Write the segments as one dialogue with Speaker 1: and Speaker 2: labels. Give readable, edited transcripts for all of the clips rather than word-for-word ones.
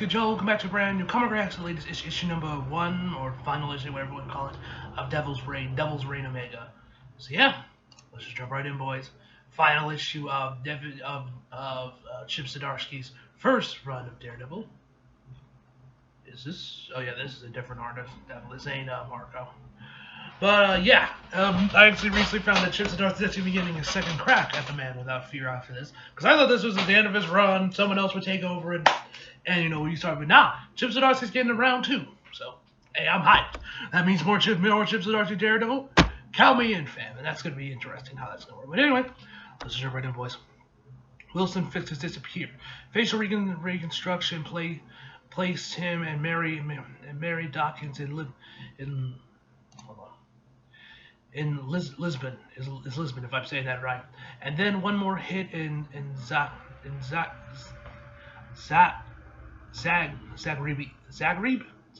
Speaker 1: good Joe? Welcome back to a brand new Comic Reacts, the latest issue number 1, or final issue, whatever you want to call it, of Devil's Reign Omega. So yeah, let's just jump right in, boys. Final issue of Chip Zdarsky's first run of Daredevil. Is this? Oh yeah, this is a different artist. This ain't Marco. But yeah, I actually recently found that Chip Zdarsky is actually getting a second crack at the Man Without Fear after this, because I thought this was at the end of his run, someone else would take over and you know, you start, but now Chip Zdarsky's getting a round 2, so hey, I'm hyped. That means more Chip Zdarsky Daredevil. Count me in, fam, and that's gonna be interesting how that's gonna work. But anyway, let's jump right in, boys. Wilson fixes disappear. Facial reconstruction placed him and Mary Dawkins in Lisbon, is Lisbon, if I'm saying that right. And then one more hit in Zagreb,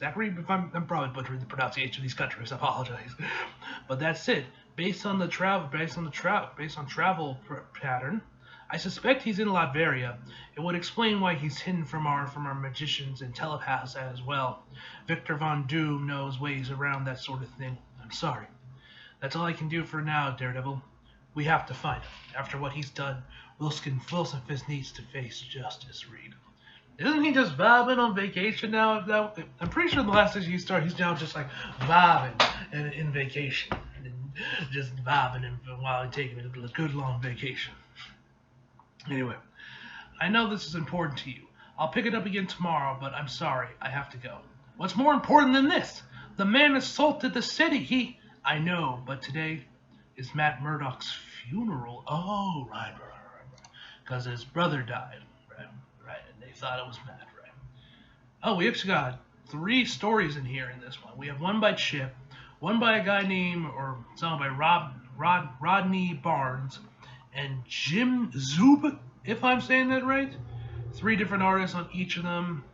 Speaker 1: if I'm probably butchering the pronunciation of these countries, I apologize. But that's it. Based on travel pattern, I suspect he's in Latveria. It would explain why he's hidden from our magicians and telepaths as well. Victor Von Doom knows ways around that sort of thing. I'm sorry. That's all I can do for now, Daredevil. We have to find him. After what he's done, Wilson Fisk needs to face justice, Reed. Isn't he just vibing on vacation now? I'm pretty sure the last issue he's now just like vibing and in vacation. And just vibing while he's taking a good long vacation. Anyway, I know this is important to you. I'll pick it up again tomorrow, but I'm sorry, I have to go. What's more important than this? The man assaulted the city. I know, but today is Matt Murdock's funeral. Oh, right. Because his brother died. Right. And they thought it was Matt, right? Oh, we actually got 3 stories in here in this one. We have one by Chip, one by a guy named, or someone by Rodney Barnes, and Jim Zub, if I'm saying that right. 3 different artists on each of them.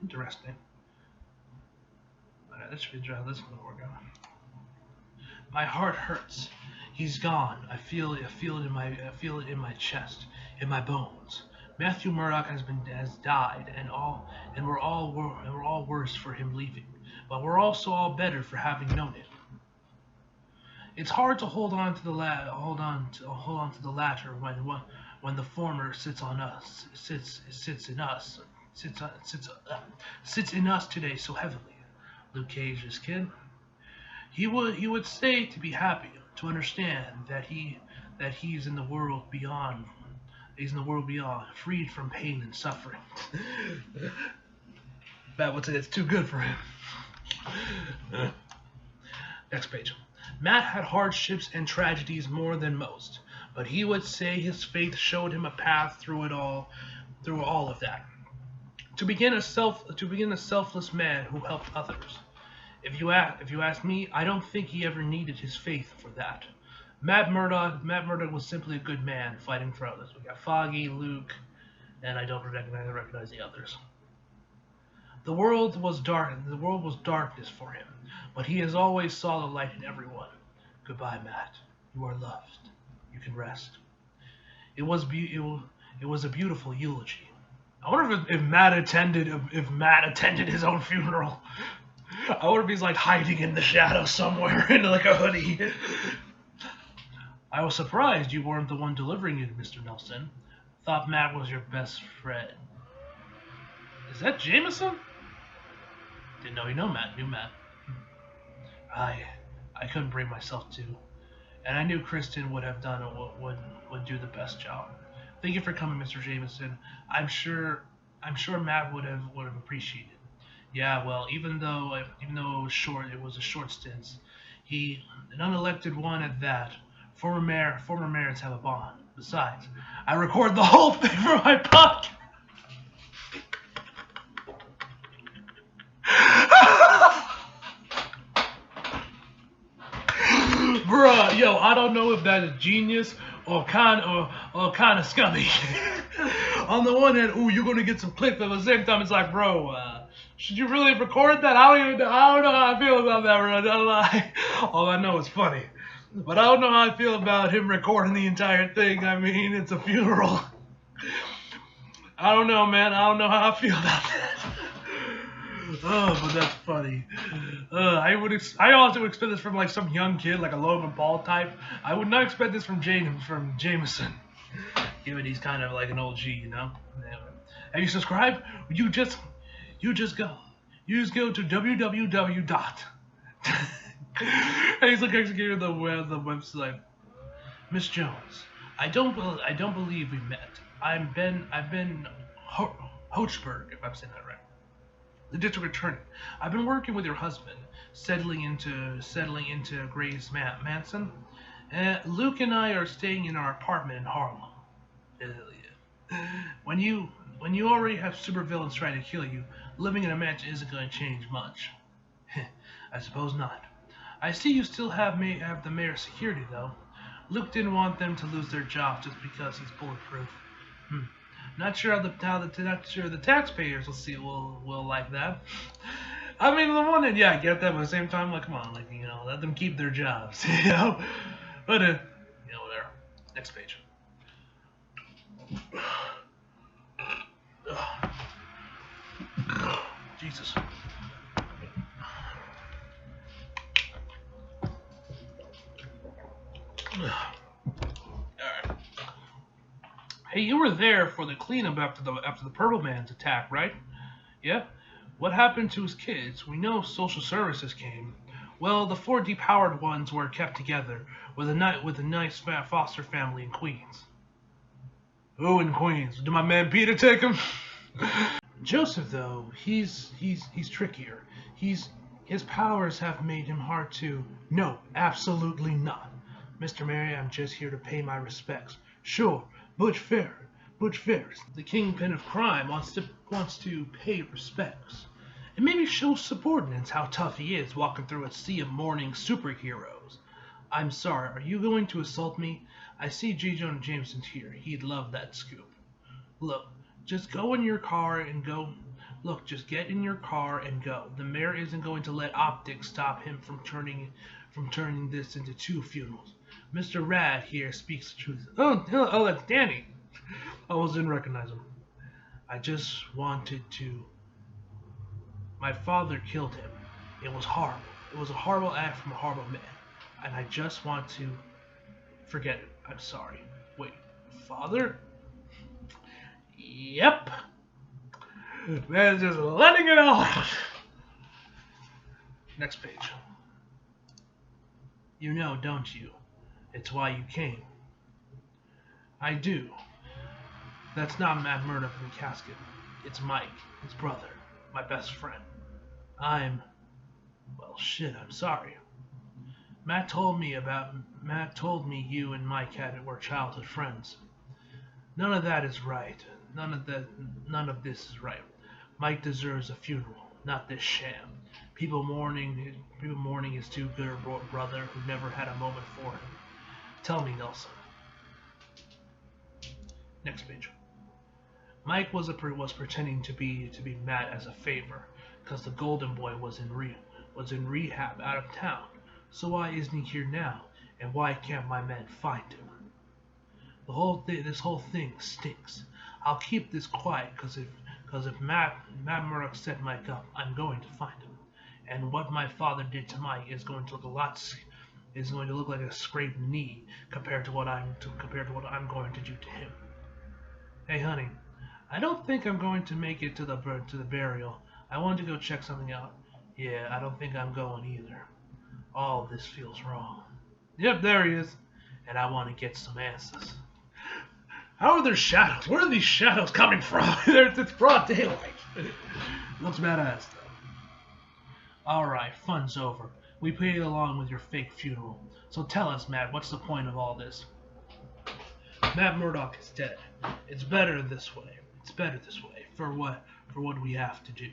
Speaker 1: Interesting. Alright, let's figure out how this one will work out. My heart hurts. He's gone. I feel it in my chest, in my bones. Matthew Murdock has died, and we're all worse for him leaving. But we're also all better for having known it. It's hard to hold on to the latter when the former sits in us today so heavily. Luke Cage's kid. He would say to be happy, to understand that he's in the world beyond. He's in the world beyond, freed from pain and suffering. Matt would say it's too good for him. Next page. Matt had hardships and tragedies more than most, but he would say his faith showed him a path through all of that. To begin a selfless man who helped others. If you ask me, I don't think he ever needed his faith for that. Matt Murdock was simply a good man fighting for others. We got Foggy, Luke, and I don't recognize the others. The world was darkness for him, but he has always saw the light in everyone. Goodbye, Matt. You are loved. You can rest. It was a beautiful eulogy. I wonder if Matt attended his own funeral. I wonder if he's like hiding in the shadows somewhere in like a hoodie. I was surprised you weren't the one delivering it, Mr. Nelson. Thought Matt was your best friend. Is that Jameson? Didn't know he knew Matt. I couldn't bring myself to, and I knew Kristen would have done would do the best job. Thank you for coming, Mr. Jameson. I'm sure Matt would have appreciated. Yeah, well, even though it was a short stint. An unelected one at that. Former mayors have a bond. Besides, I record the whole thing for my podcast. Bruh, yo, I don't know if that is genius or kind of scummy. On the one hand, ooh, you're gonna get some clicks, but at the same time, it's like, bro, should you really record that? I don't know how I feel about that, bro. Don't lie. All I know is funny. But I don't know how I feel about him recording the entire thing. I mean, it's a funeral. I don't know, man. I don't know how I feel about that. Oh, but that's funny. I also expect this from like some young kid, like a Logan Paul type. I would not expect this from Jameson, given he's kind of like an OG, you know. Anyway. Have you subscribed? You just go. You just go to www dot. And he's like executing the website. Miss Jones, I don't believe we met. I've been Hochberg, if I'm saying that right. The district attorney. I've been working with your husband, settling into Grace Manson. Luke and I are staying in our apartment in Harlem. Hell yeah. When you already have supervillains trying to kill you, living in a mansion isn't going to change much. I suppose not. I see you still have the mayor's security though. Luke didn't want them to lose their job just because he's bulletproof. Not sure not sure the taxpayers will like that. I mean, on the one hand, yeah, I get that, but at the same time, like, come on, like, you know, let them keep their jobs, you know. But you know, whatever. Next page. Jesus. Alright. Hey, you were there for the cleanup after the Purple Man's attack, right? Yeah? What happened to his kids? We know social services came. Well, the 4 depowered ones were kept together with a nice foster family in Queens. Who in Queens? Did my man Peter take him? Joseph, though, he's trickier. His powers have made him hard to... No, absolutely not. Mr. Mary, I'm just here to pay my respects. Sure, Butch Ferris, the kingpin of crime, wants to pay respects. And maybe show subordinates how tough he is walking through a sea of mourning superheroes. I'm sorry, are you going to assault me? I see J. Jonah Jameson's here. He'd love that scoop. Look, just go in your car and go. Look, just get in your car and go. The mayor isn't going to let optics stop him from turning this into 2 funerals. Mr. Rad here speaks the truth. Oh, that's Danny. I didn't recognize him. I just wanted to... My father killed him. It was horrible. It was a horrible act from a horrible man. And I just want to forget it. I'm sorry. Wait, father? Yep. Man's just letting it all out. Next page. You know, don't you? It's why you came. I do. That's not Matt Murdock in the casket. It's Mike, his brother, my best friend. Well, shit, I'm sorry. Matt told me you and Mike were childhood friends. None of that is right. None of this is right. Mike deserves a funeral, not this sham. People mourning his too-good brother who never had a moment for him. Tell me, Nelson. Next page. Mike was pretending to be Matt as a favor, because the Golden Boy was in rehab out of town. So why isn't he here now? And why can't my men find him? This whole thing stinks. I'll keep this quiet, because if Matt Murdock set Mike up, I'm going to find him. And what my father did to Mike is going to look like a scraped knee compared to what I'm going to do to him. Hey, honey, I don't think I'm going to make it to the burial. I want to go check something out. Yeah, I don't think I'm going either. All of this feels wrong. Yep, there he is. And I want to get some answers. How are there shadows? Where are these shadows coming from? It's broad daylight. Looks badass, though. Alright, fun's over. We paid along with your fake funeral. So tell us, Matt, what's the point of all this? Matt Murdock is dead. It's better this way. It's better this way. For what we have to do.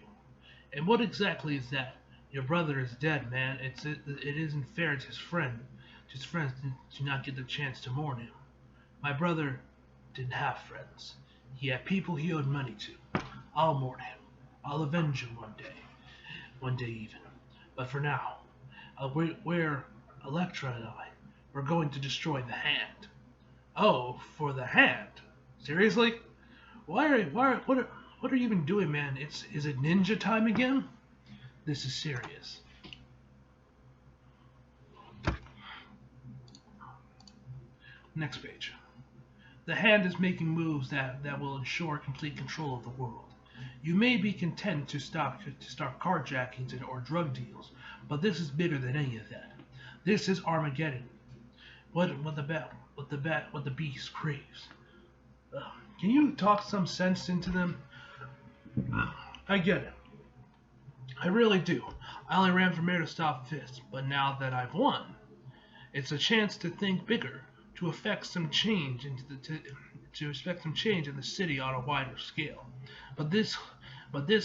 Speaker 1: And what exactly is that? Your brother is dead, man. It isn't fair to his friend. His friends do not get the chance to mourn him. My brother didn't have friends. He had people he owed money to. I'll mourn him. I'll avenge him one day. One day even. But for now, we're Elektra and we're going to destroy the hand. Oh, for the hand? Seriously? What are you even doing, man? Is it ninja time again? This is serious. Next page. The hand is making moves that will ensure complete control of the world. You may be content to start carjackings or drug deals, but this is bigger than any of that. This is Armageddon. What the beast craves. Can you talk some sense into them? I get it. I really do. I only ran for mayor to stop Fist, but now that I've won, it's a chance to think bigger, to affect some change in the city on a wider scale. But this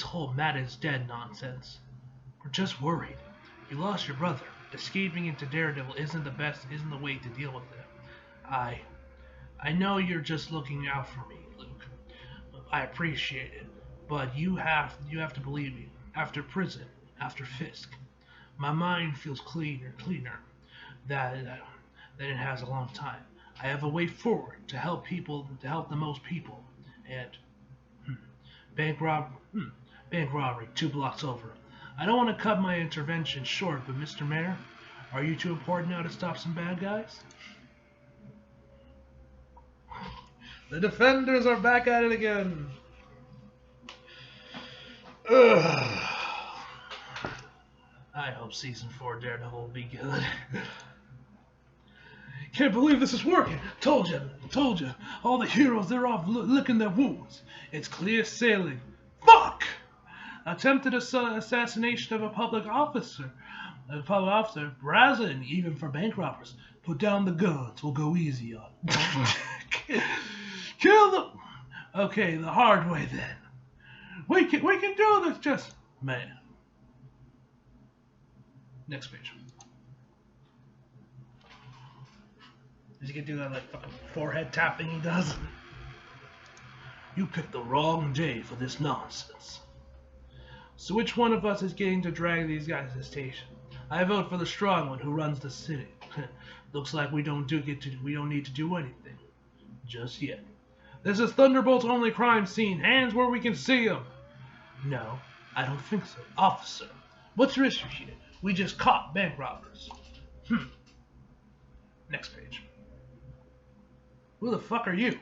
Speaker 1: whole Matt is dead nonsense. We're just worried. You lost your brother. Escaping into Daredevil isn't the way to deal with it. I know you're just looking out for me, Luke. I appreciate it, but you have to believe me. After prison, after Fisk, my mind feels cleaner than it has a long time. I have a way forward to help the most people, and bank robbery 2 blocks over. I don't want to cut my intervention short, but Mr. Mayor, are you too important now to stop some bad guys? The Defenders are back at it again. Ugh. I hope season 4 Daredevil will be good. Can't believe this is working. Told you. All the heroes, they're off licking their wounds. It's clear sailing. Fuck! Attempted assassination of a public officer. Brazen, even for bank robbers. Put down the guns. We'll go easy on. Kill them. Okay, the hard way then. We can do this. Just man. Next page. Does he get to do that like fucking forehead tapping he does? You picked the wrong day for this nonsense. So which one of us is getting to drag these guys to the station? I vote for the strong one who runs the city. Looks like we don't need to do anything. Just yet. This is Thunderbolt's only crime scene. Hands where we can see them. No, I don't think so. Officer, what's your issue here? We just caught bank robbers. Next page. Who the fuck are you?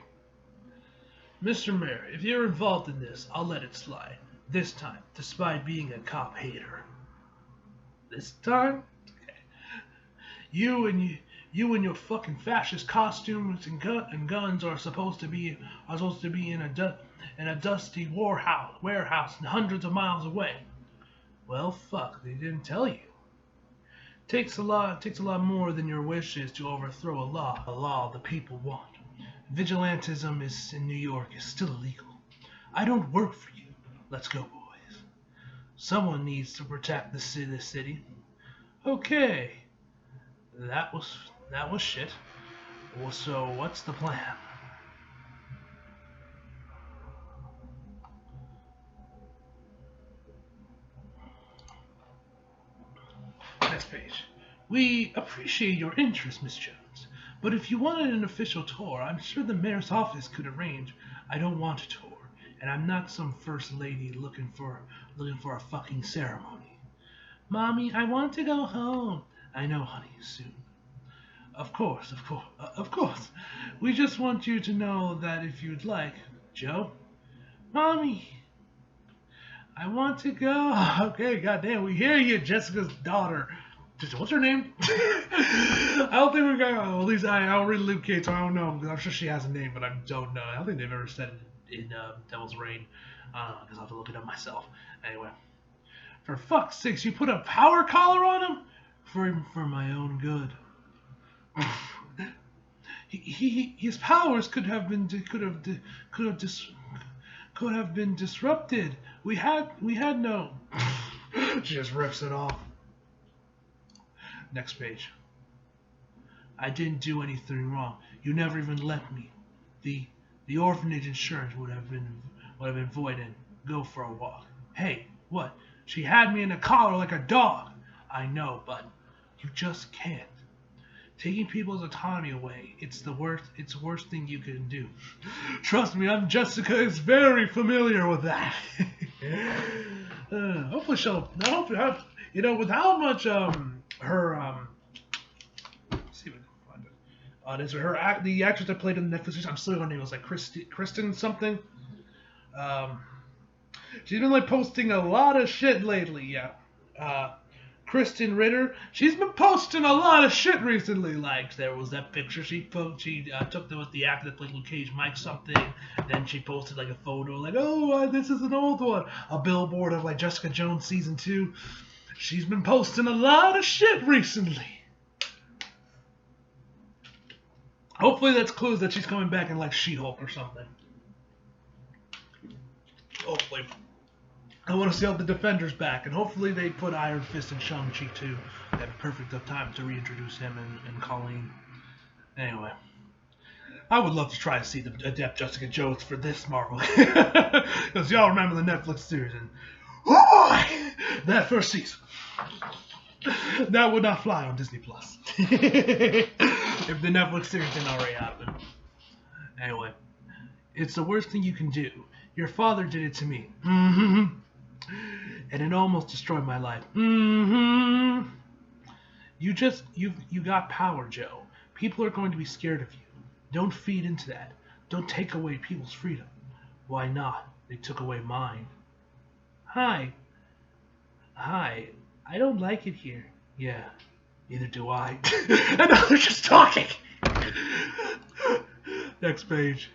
Speaker 1: Mr. Mayor, if you're involved in this, I'll let it slide. This time, despite being a cop hater. This time? Okay. You and your fucking fascist costumes and guns are supposed to be in a dusty warehouse hundreds of miles away. Well, fuck, they didn't tell you. Takes a lot more than your wishes to overthrow a law the people want. Vigilantism in New York is still illegal. I don't work for you. Let's go, boys. Someone needs to protect the city. Okay. That was shit. Well, so what's the plan? Next page. We appreciate your interest, Miss Jones, but if you wanted an official tour, I'm sure the mayor's office could arrange. I don't want a tour, and I'm not some first lady looking for a fucking ceremony. Mommy, I want to go home. I know, honey, soon. Of course. We just want you to know that if you'd like, Joe. Mommy, I want to go. Okay, goddamn, we hear you, Jessica's daughter. What's her name? I don't think we're going. At least I don't read Luke Cage, so I don't know. Because I'm sure she has a name, but I don't know. I don't think they've ever said it in Devil's Reign. I don't know, because I'll have to look it up myself. Anyway, for fuck's sakes, you put a power collar on him for my own good. His powers could have been disrupted. We had no. She just rips it off. Next page. I didn't do anything wrong. You never even let me. The orphanage insurance would have been void and go for a walk. Hey, what? She had me in a collar like a dog. I know, but you just can't. Taking people's autonomy away, it's the worst thing you can do. Trust me, I'm Jessica is very familiar with that. Hopefully she'll. I hope you know with how much her let's see if I can find it. Is her the actress that played in the Netflix series? I'm still her name was like Kristen something. Um, she's been like posting a lot of shit lately. Yeah. Kristen Ritter, she's been posting a lot of shit recently. Like there was that picture she took with the actor that played Luke Cage, Mike something. Then she posted like a photo, like, oh, this is an old one, a billboard of like Jessica Jones season 2. She's been posting a lot of shit recently. Hopefully that's clues that she's coming back in like She-Hulk or something. Hopefully. I want to see all the Defenders back, and hopefully they put Iron Fist in Shang-Chi too. At perfect of time to reintroduce him and Colleen. Anyway, I would love to try to see the Adept Jessica Jones for this Marvel, because y'all remember the Netflix series, and oh boy, that first season. That would not fly on Disney Plus if the Netflix series didn't already happen. Anyway, it's the worst thing you can do. Your father did it to me. And it almost destroyed my life. You got power, Joe. People are going to be scared of you. Don't feed into that. Don't take away people's freedom. Why not? They took away mine. Hi. I don't like it here. Yeah, neither do I. And now they're just talking. Next page.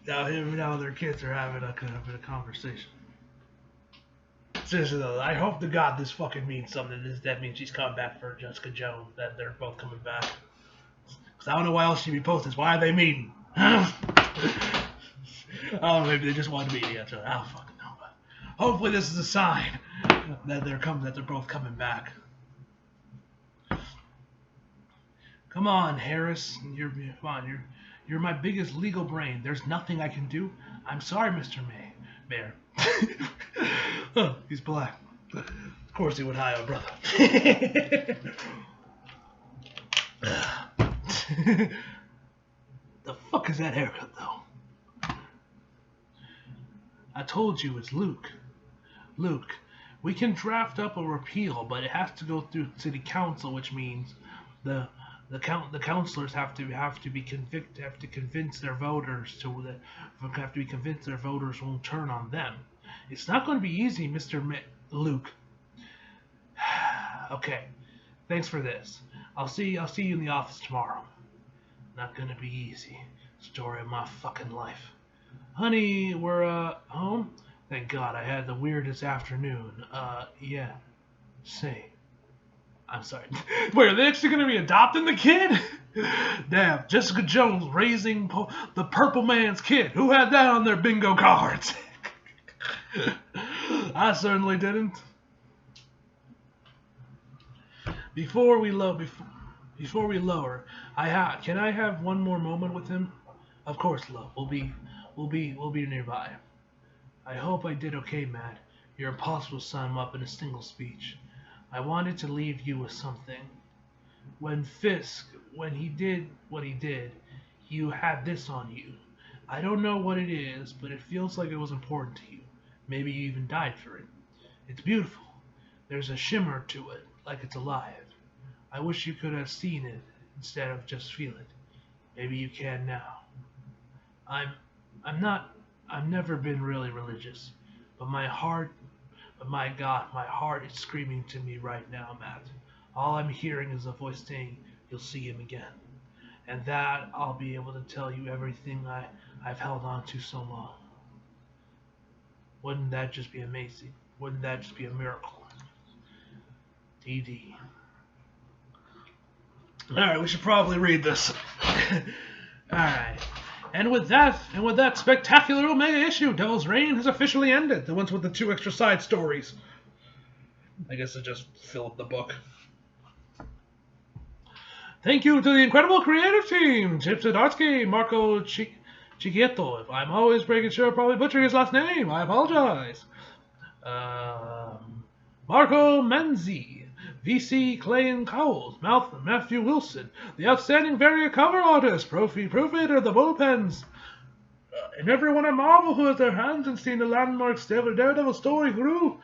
Speaker 1: Now their kids are having a conversation. Seriously though, I hope to God this fucking means something. That means she's coming back for Jessica Jones. That they're both coming back. Cause I don't know why else she'd be posting this. Why are they meeting? I don't know, maybe they just want to meet each other. I don't fucking know. But hopefully this is a sign that they're both coming back. Come on, Harris. You're my biggest legal brain. There's nothing I can do. I'm sorry, Mr. Mayor. Oh, he's black. Of course he would hire a brother. The fuck is that haircut, though? I told you it's Luke. Luke, we can draft up a repeal, but it has to go through city council, which means the councilors have to be convicted, have to convince their voters their voters won't turn on them. It's not going to be easy, Mr. Luke. Okay, thanks for this. I'll see you in the office tomorrow. Not gonna be easy. Story of my fucking life. Honey, we're home? Thank God, I had the weirdest afternoon. Yeah. Say. I'm sorry. Wait, are they actually going to be adopting the kid? Damn, Jessica Jones raising the Purple Man's kid. Who had that on their bingo cards? I certainly didn't. Before we lower, can I have one more moment with him? Of course, love. We'll be nearby. I hope I did okay, Matt. You're impossible to sum up in a single speech. I wanted to leave you with something. When he did what he did, you had this on you. I don't know what it is, but it feels like it was important to you. Maybe you even died for it. It's beautiful. There's a shimmer to it, like it's alive. I wish you could have seen it instead of just feel it. Maybe you can now. I've never been really religious, but my God, my heart is screaming to me right now, Matt. All I'm hearing is a voice saying, you'll see him again. And that I'll be able to tell you everything I've held on to so long. Wouldn't that just be amazing? Wouldn't that just be a miracle? DD. Alright, we should probably read this. Alright. And with that spectacular Omega issue, Devil's Reign has officially ended. The ones with the 2 extra side stories. I guess it just filled the book. Thank you to the incredible creative team, Chip Zdarsky, Marco Chiquietto. If I'm always breaking sure, probably butchering his last name, I apologize. Marco Manzi, VC Clayton Cowles, Matthew Wilson, the outstanding variant cover artist, Proofreader, the bullpens, and everyone at Marvel who has their hands in seeing the landmark Daredevil story through.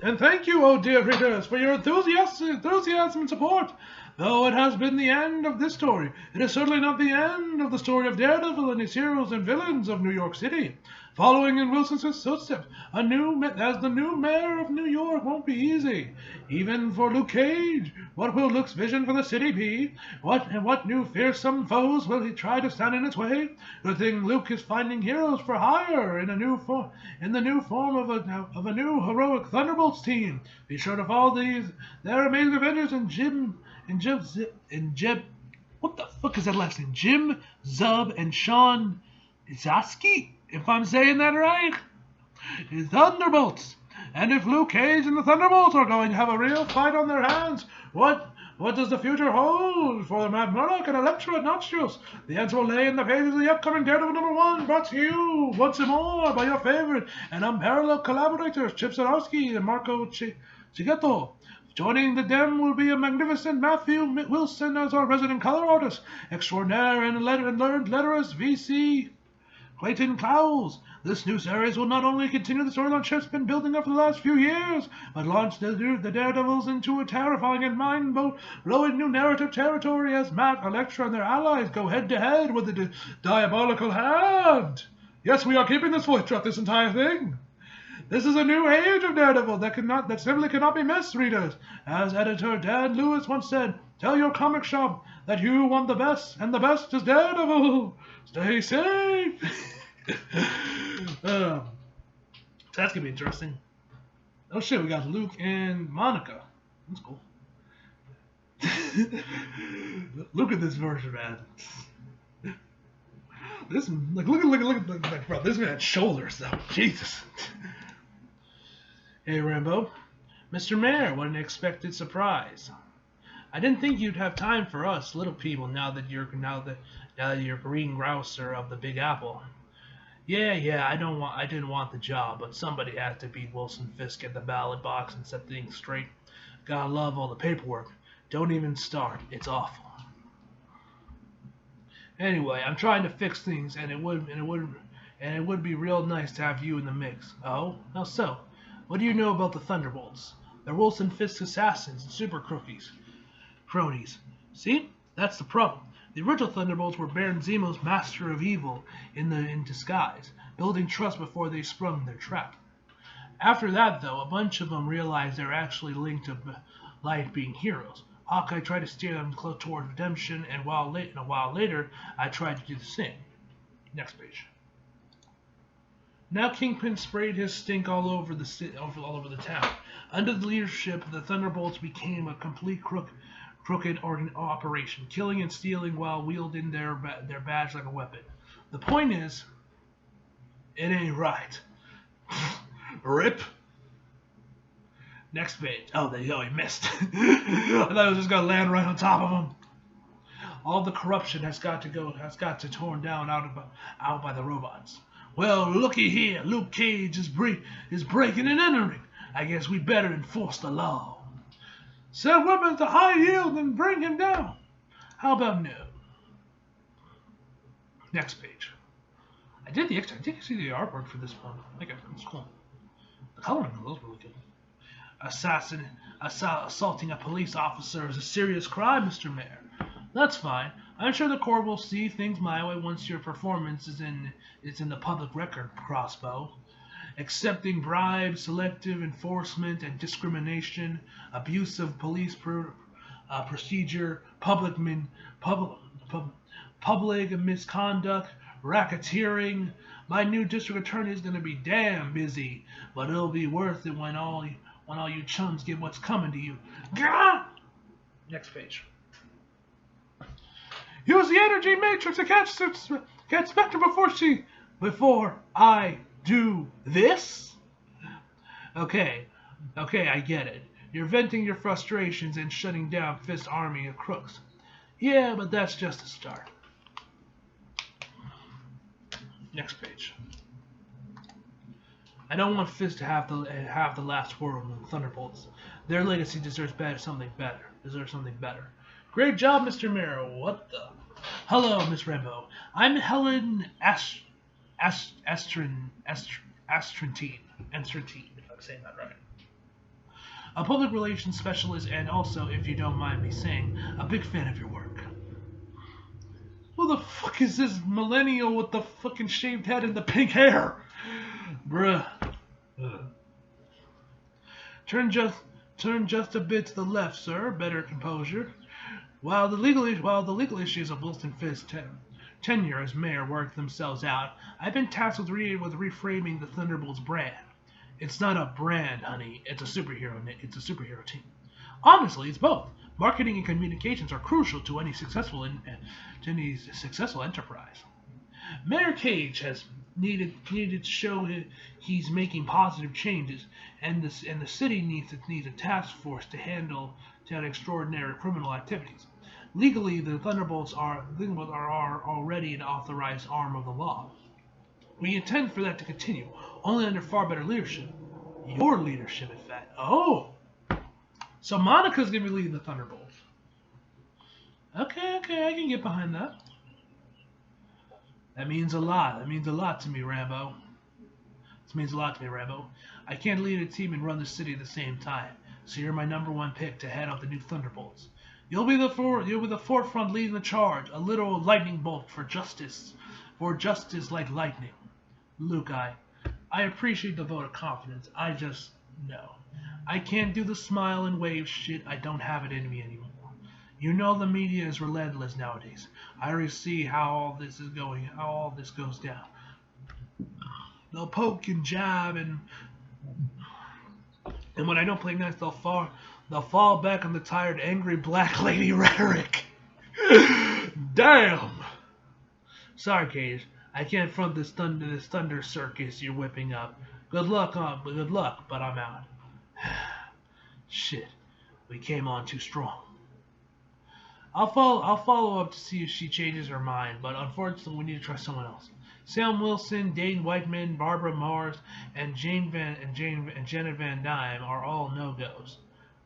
Speaker 1: And thank you, oh dear readers, for your enthusiasm and support. Though it has been the end of this story, it is certainly not the end of the story of Daredevil and his heroes and villains of New York City. Following in Wilson's footsteps, as the new mayor of New York won't be easy. Even for Luke Cage, what will Luke's vision for the city be? What new fearsome foes will he try to stand in its way? Good thing Luke is finding heroes for hire in the new form of a new heroic Thunderbolts team. Be sure to follow their amazing adventures what the fuck is that last name? Jim, Zub, and Sean Zaski, if I'm saying that right. Thunderbolts. And if Luke Cage and the Thunderbolts are going to have a real fight on their hands, what does the future hold for Matt Murdock and Elektra Noxious? The answer will lay in the pages of the upcoming Daredevil #1, brought to you once more by your favorite and unparalleled collaborators, Chip Zdarsky and Marco Chigetto. Joining the Dem will be a magnificent Matthew Wilson as our resident color artist, extraordinaire and learned letterist VC Clayton Cowles. This new series will not only continue the storyline Chip's been building up for the last few years, but launch the Daredevils into a terrifying and mind-blowing new narrative territory as Matt, Elektra, and their allies go head-to-head with the Diabolical Hand. Yes, we are keeping this voice throughout this entire thing. This is a new age of Daredevil that simply cannot be missed, readers. As editor Dan Lewis once said, tell your comic shop that you want the best, and the best is Daredevil. Stay safe. So that's gonna be interesting. Oh shit, we got Luke and Monica. That's cool. Look at this version, man. This look at bro, this man's shoulders though. Jesus. Hey Rambo. Mr. Mayor, what an unexpected surprise. I didn't think you'd have time for us little people now that you're green grouser of the Big Apple. Yeah, I didn't want the job, but somebody had to beat Wilson Fisk at the ballot box and set things straight. Gotta love all the paperwork. Don't even start. It's awful. Anyway, I'm trying to fix things, and it would be real nice to have you in the mix. Oh, how so? What do you know about the Thunderbolts? They're Wilson Fisk's assassins and super cronies. See? That's the problem. The original Thunderbolts were Baron Zemo's master of evil in disguise, building trust before they sprung their trap. After that, though, a bunch of them realized they were actually linked to Light being heroes. Hawkeye tried to steer them close toward redemption, and a while later, I tried to do the same. Next page. Now Kingpin sprayed his stink all over the town. Under the leadership, the Thunderbolts became a complete crooked operation, killing and stealing while wielding their badge like a weapon. The point is, it ain't right. Rip. Next page. Oh, there you go. He missed. I thought it was just gonna land right on top of him. All the corruption has got to torn down out by the robots. Well, looky here. Luke Cage is breaking and entering. I guess we better enforce the law. Send weapons to high yield and bring him down. How about no? Next page. I did see the artwork for this one. It's cool. The coloring was really good. Assaulting a police officer is a serious crime, Mr. Mayor. That's fine. I'm sure the court will see things my way once your performance is in the public record, Crossbow. Accepting bribes, selective enforcement and discrimination, abuse of police procedure, public misconduct, racketeering. My new district attorney is going to be damn busy, but it'll be worth it when all you chums get what's coming to you. Gah! Next page. Use the energy matrix to catch Spectre before I do this? Okay, I get it. You're venting your frustrations and shutting down Fist's army of crooks. Yeah, but that's just a start. Next page. I don't want Fisk to have the last word on the Thunderbolts. Their legacy deserves something better. Great job, Mr. Marrow. What the? Hello, Miss Rambo. I'm Helen Astrantine, if I'm saying that right. A public relations specialist, and also, if you don't mind me saying, a big fan of your work. Who the fuck is this millennial with the fucking shaved head and the pink hair? Bruh. Turn just a bit to the left, sir. Better composure. While the legal issues of Wilson Fisk's tenure as mayor work themselves out, I've been tasked with reframing the Thunderbolts brand. It's not a brand, honey. It's a superhero team. Honestly, it's both. Marketing and communications are crucial to any successful enterprise. Mayor Cage has needed to show he's making positive changes, and the city needs a task force to handle extraordinary criminal activities. Legally, the Thunderbolts are already an authorized arm of the law. We intend for that to continue, only under far better leadership. Your leadership, in fact. Oh! So Monica's going to be leading the Thunderbolts. Okay, I can get behind that. That means a lot. That means a lot to me, Rambo. I can't lead a team and run the city at the same time, so you're my #1 pick to head up the new Thunderbolts. You'll be the forefront leading the charge, a literal lightning bolt for justice like lightning. Luke, I appreciate the vote of confidence. I just know. I can't do the smile and wave shit. I don't have it in me anymore. You know the media is relentless nowadays. I already see how all this goes down. They'll poke and jab, and when I don't play nice, they'll fall back on the tired, angry black lady rhetoric. Damn. Sorry, Cage. I can't front this thunder circus you're whipping up. Good luck, but I'm out. Shit, we came on too strong. I'll follow up to see if she changes her mind, but unfortunately we need to try someone else. Sam Wilson, Dane Whiteman, Barbara Mars, and Janet Van Dyne are all no-goes.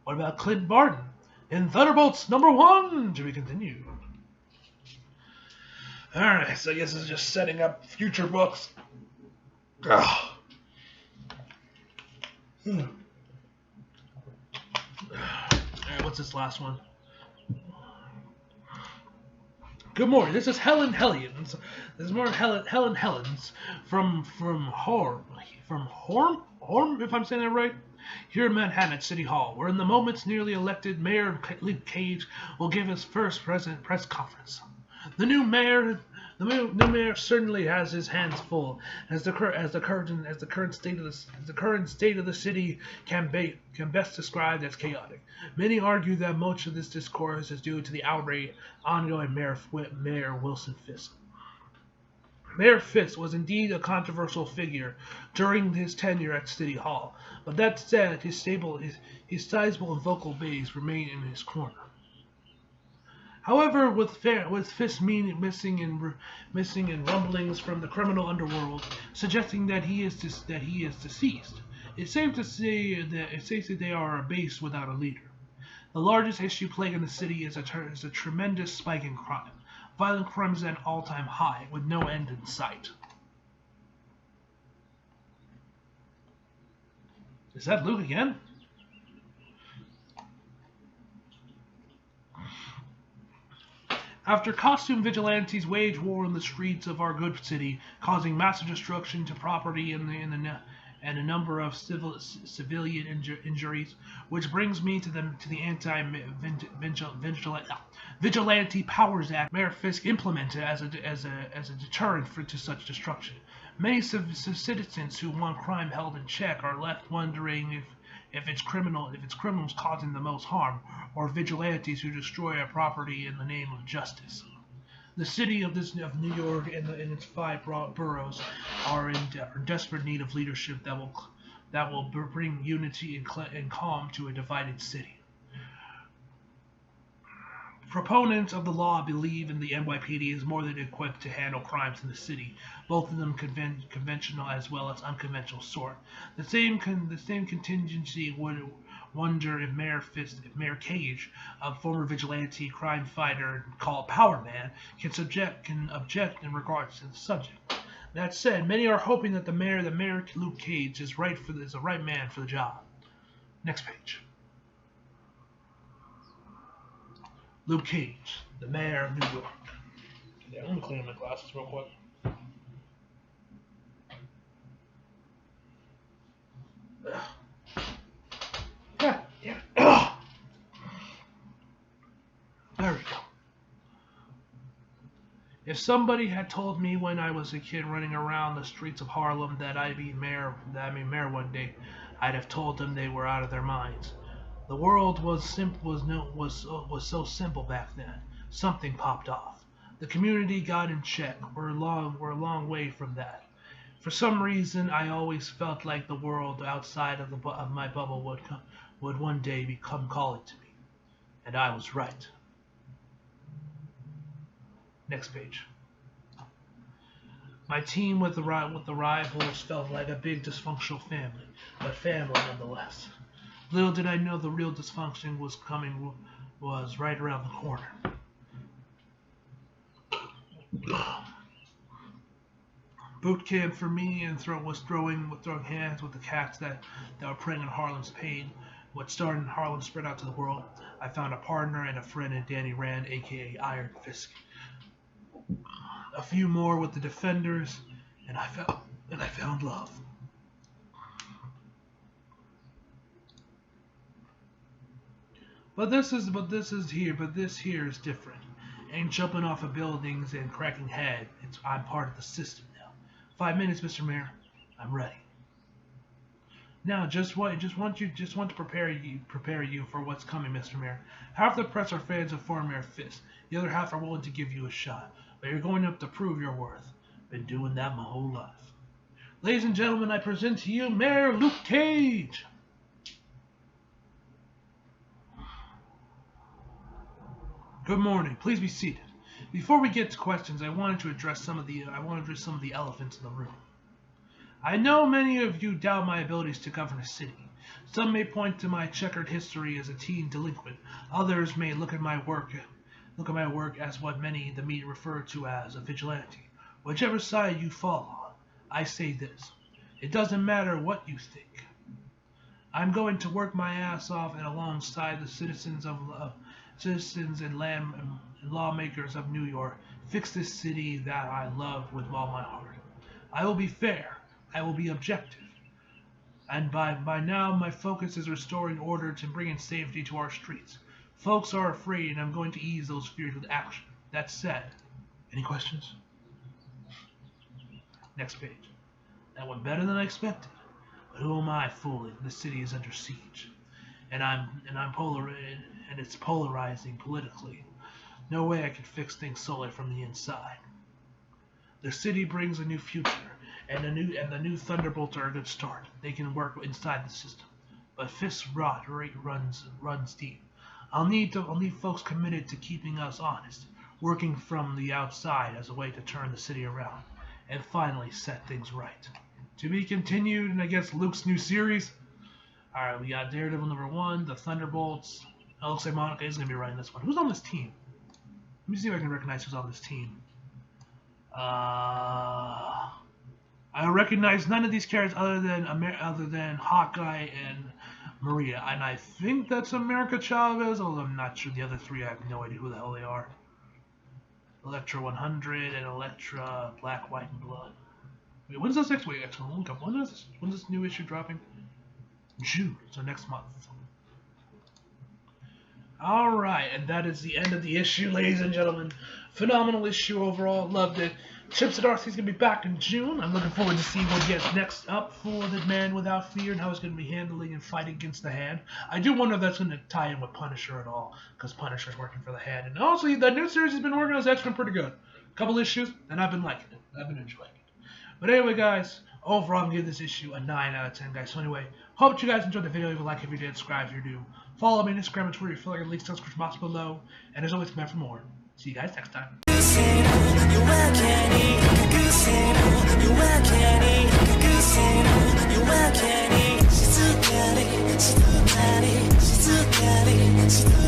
Speaker 1: What about Clint Barton? In Thunderbolts #1, to be continued. Alright, so I guess it's just setting up future books. Alright, what's this last one? Good morning. This is Helen Hellions. This is more Helen Helens from Horm, if I'm saying that right. Here in Manhattan at City Hall, where in the moments nearly elected Mayor Luke Cage will give his first press conference. The new mayor certainly has his hands full, as the current state of the city can best described as chaotic. Many argue that much of this discourse is due to the ongoing Mayor Wilson Fisk. Mayor Fisk was indeed a controversial figure during his tenure at City Hall, but that said, his sizable and vocal base remained in his corner. However, with Fisk missing in rumblings from the criminal underworld suggesting that he is deceased, it's safe to say that they are a base without a leader. The largest issue plaguing the city is a tremendous spike in crime. Violent crime is at an all-time high, with no end in sight. Is that Luke again? After costume vigilantes wage war in the streets of our good city, causing massive destruction to property and a number of civilian injuries, which brings me to the Anti-Vigilante Powers Act Mayor Fisk implemented as a deterrent to such destruction. Many citizens who want crime held in check are left wondering if it's criminals causing the most harm, or vigilantes who destroy a property in the name of justice. The city of New York and its 5 boroughs are in desperate need of leadership that will bring unity and calm to a divided city. Proponents of the law believe in the NYPD is more than equipped to handle crimes in the city, both of them conventional as well as unconventional sort. The same contingency would wonder if Mayor Cage, a former vigilante crime fighter called Power Man, can object in regards to the subject. That said, many are hoping that Mayor Luke Cage is the right man for the job. Next page. Luke Cage, the mayor of New York. Yeah, let me clean my glasses real quick. Yeah. There we go. If somebody had told me when I was a kid running around the streets of Harlem that I'd be mayor one day, I'd have told them they were out of their minds. The world was so simple back then. Something popped off. The community got in check. We're a long way from that. For some reason, I always felt like the world outside of my bubble would one day become calling to me, and I was right. Next page. My team with the rivals felt like a big dysfunctional family, but family nonetheless. Little did I know the real dysfunction was right around the corner. Boot camp for me and was throwing hands with the cats that were preying on Harlem's pain. What started in Harlem spread out to the world. I found a partner and a friend in Danny Rand, aka Iron Fist. A few more with the Defenders, and I found love. But this here is different. Ain't jumping off of buildings and cracking head. I'm part of the system now. 5 minutes, Mr. Mayor. I'm ready. Now, just want to prepare you for what's coming, Mr. Mayor. Half the press are fans of former Mayor Fisk. The other half are willing to give you a shot. But you're going up to prove your worth. Been doing that my whole life. Ladies and gentlemen, I present to you Mayor Luke Cage. Good morning. Please be seated. Before we get to questions, I wanted to address some of the elephants in the room. I know many of you doubt my abilities to govern a city. Some may point to my checkered history as a teen delinquent. Others may look at my work as what many in the media refer to as a vigilante. Whichever side you fall on, I say this: it doesn't matter what you think. I'm going to work my ass off and alongside the citizens and lawmakers of New York, fix this city that I love with all my heart. I will be fair. I will be objective. And by now, my focus is restoring order to bringing safety to our streets. Folks are afraid, and I'm going to ease those fears with action. That said, any questions? Next page. That went better than I expected. But who am I fooling? The city is under siege, and it's polarizing politically. No way I can fix things solely from the inside. The city brings a new future, and the new Thunderbolts are a good start. They can work inside the system, but Fisk's rot runs deep. I'll need folks committed to keeping us honest, working from the outside as a way to turn the city around, and finally set things right. To be continued, and I guess Luke's new series. Alright, we got Daredevil #1, the Thunderbolts. It looks like Monica is going to be running this one. Who's on this team? Let me see if I can recognize who's on this team. I recognize none of these characters other than Hawkeye and Maria, and I think that's America Chavez, although I'm not sure the other three. I have no idea who the hell they are. Elektra 100 and Elektra Black, White, and Blood. Wait, when's this next week? When's this new issue dropping? June, so next month. Alright, and that is the end of the issue, ladies and gentlemen. Phenomenal issue overall, loved it. Chip Zdarsky's going to be back in June. I'm looking forward to see what he gets next up for the Man Without Fear and how he's going to be handling and fighting against the Hand. I do wonder if that's going to tie in with Punisher at all, because Punisher's working for the Hand. And honestly, the new series he's been working on has actually been pretty good. A couple issues, and I've been liking it. I've been enjoying it. But anyway, guys, Overall, I'm giving this issue a 9 out of 10, guys. So anyway, hope you guys enjoyed the video. Leave a like if you did, subscribe if you're new. Follow me on Instagram and Twitter if you feel like links to the description box below. And as always, come back for more. See you guys next time. She's too